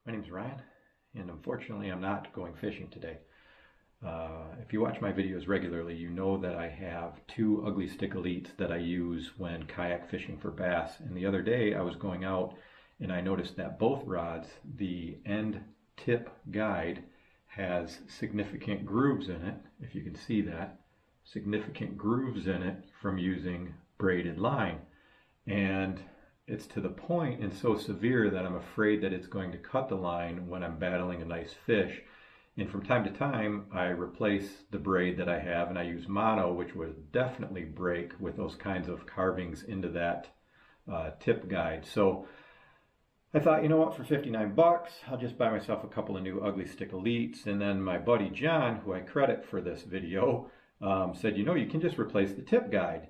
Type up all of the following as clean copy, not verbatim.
My name's Ryan, and unfortunately I'm not going fishing today. If you watch my videos regularly, you know that I have two ugly stick elites that I use when kayak fishing for bass. And the other day I was going out and I noticed that both rods, the end tip guide, has significant grooves in it, if you can see that, significant grooves in it from using braided line. And it's to the point and so severe that I'm afraid that it's going to cut the line when I'm battling a nice fish. And from time to time, I replace the braid that I have and I use mono, which would definitely break with those kinds of carvings into that tip guide. So I thought, you know what, for 59 bucks, I'll just buy myself a couple of new ugly stick elites. And then my buddy John, who I credit for this video, said, you know, you can just replace the tip guide.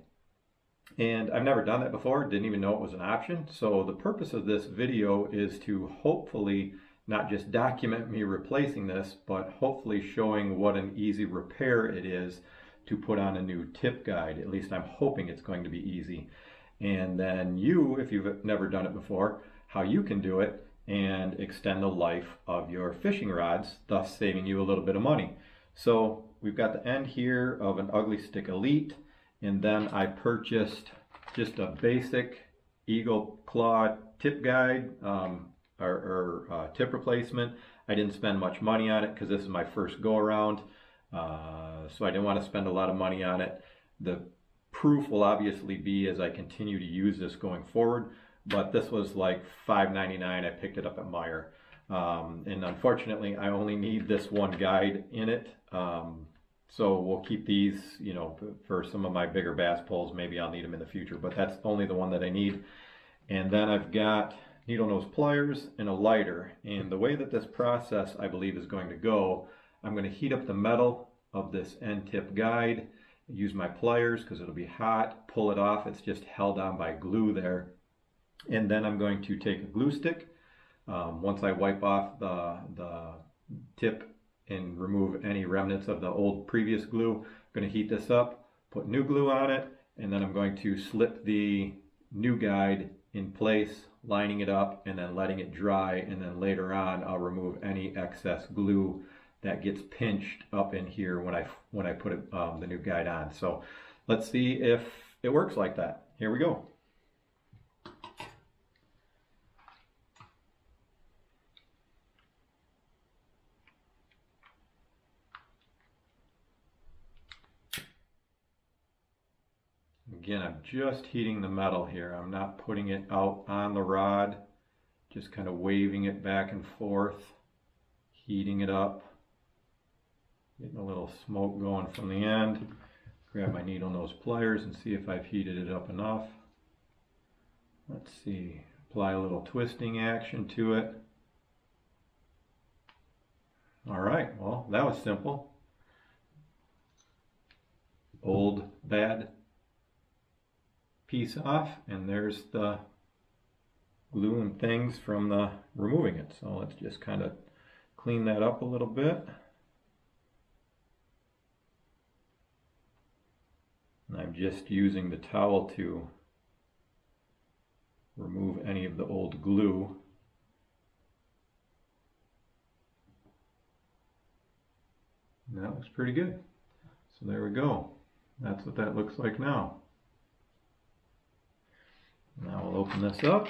And I've never done that before, didn't even know it was an option. So the purpose of this video is to hopefully not just document me replacing this, but hopefully showing what an easy repair it is to put on a new tip guide. At least I'm hoping it's going to be easy. And then you, if you've never done it before, how you can do it and extend the life of your fishing rods, thus saving you a little bit of money. So we've got the end here of an ugly stick elite. And then I purchased just a basic eagle claw tip guide tip replacement. I didn't spend much money on it because this is my first go around. So I didn't want to spend a lot of money on it. The proof will obviously be as I continue to use this going forward. But this was like $5.99. I picked it up at Meijer. And unfortunately, I only need this one guide in it. So we'll keep these, you know, for some of my bigger bass poles. Maybe I'll need them in the future, but that's only the one that I need. And then I've got needle nose pliers and a lighter. And the way that this process, I believe, is going to go, I'm going to heat up the metal of this end tip guide, use my pliers because it'll be hot, pull it off. It's just held on by glue there. And then I'm going to take a glue stick. Once I wipe off the tip and remove any remnants of the old previous glue, I'm going to heat this up, put new glue on it, and then I'm going to slip the new guide in place, lining it up and then letting it dry, and then later on I'll remove any excess glue that gets pinched up in here when I put the new guide on. So let's see if it works like that. Here we go. Again, I'm just heating the metal here. I'm not putting it out on the rod, just kind of waving it back and forth, heating it up, getting a little smoke going from the end. Grab my needle nose pliers and see if I've heated it up enough. Let's see, apply a little twisting action to it. All right, well, that was simple. Old bad piece off, and there's the glue and things from the removing it. So let's just kind of clean that up a little bit. And I'm just using the towel to remove any of the old glue. And that looks pretty good. So there we go. That's what that looks like now. Now we'll open this up.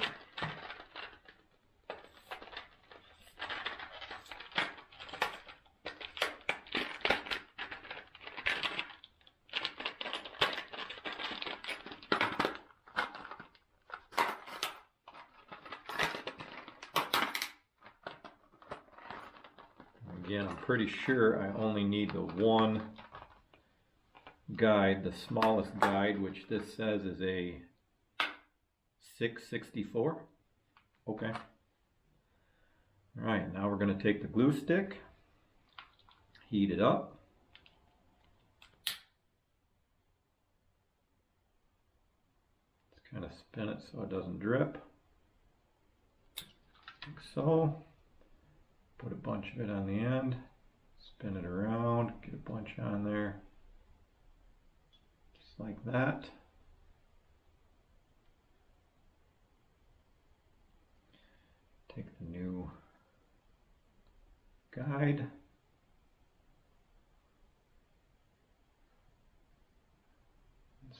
Again, I'm pretty sure I only need the one guide, the smallest guide, which this says is a 664. Okay. All right, now we're going to take the glue stick, heat it up. Just kind of spin it so it doesn't drip. Like so. Put a bunch of it on the end, spin it around, get a bunch on there. Just like that. Take the new guide.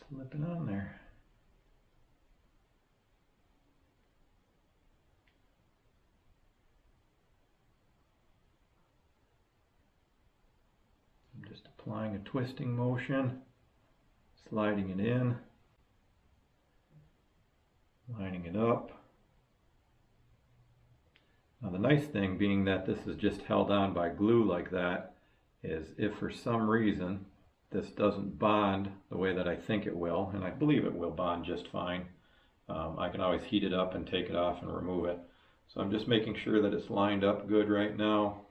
Slip it on there. I'm just applying a twisting motion, sliding it in, lining it up. Now the nice thing, being that this is just held on by glue like that, is if for some reason this doesn't bond the way that I think it will, and I believe it will bond just fine, I can always heat it up and take it off and remove it. So I'm just making sure that it's lined up good right now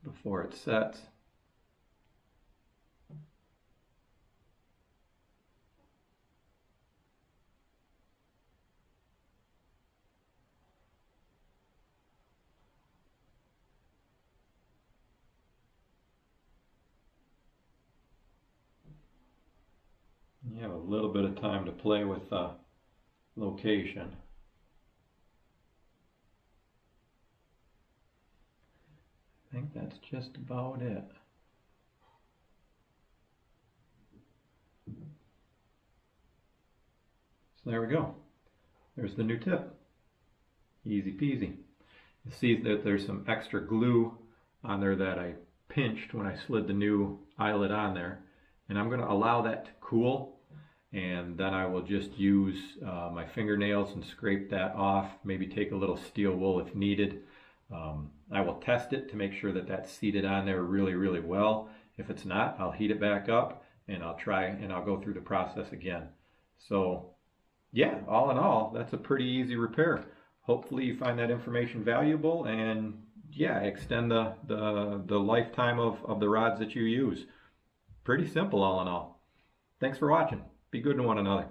before it sets. You have a little bit of time to play with location. I think that's just about it. So there we go. There's the new tip. Easy peasy. You see that there's some extra glue on there that I pinched when I slid the new eyelet on there. And I'm going to allow that to cool, and then I will just use my fingernails and scrape that off, maybe take a little steel wool if needed. I will test it to make sure that that's seated on there really well. If it's not, I'll heat it back up and I'll try and I'll go through the process again. So yeah, all in all, that's a pretty easy repair. Hopefully you find that information valuable, and yeah, extend the lifetime of the rods that you use. Pretty simple all in all. Thanks for watching. Be good to one another.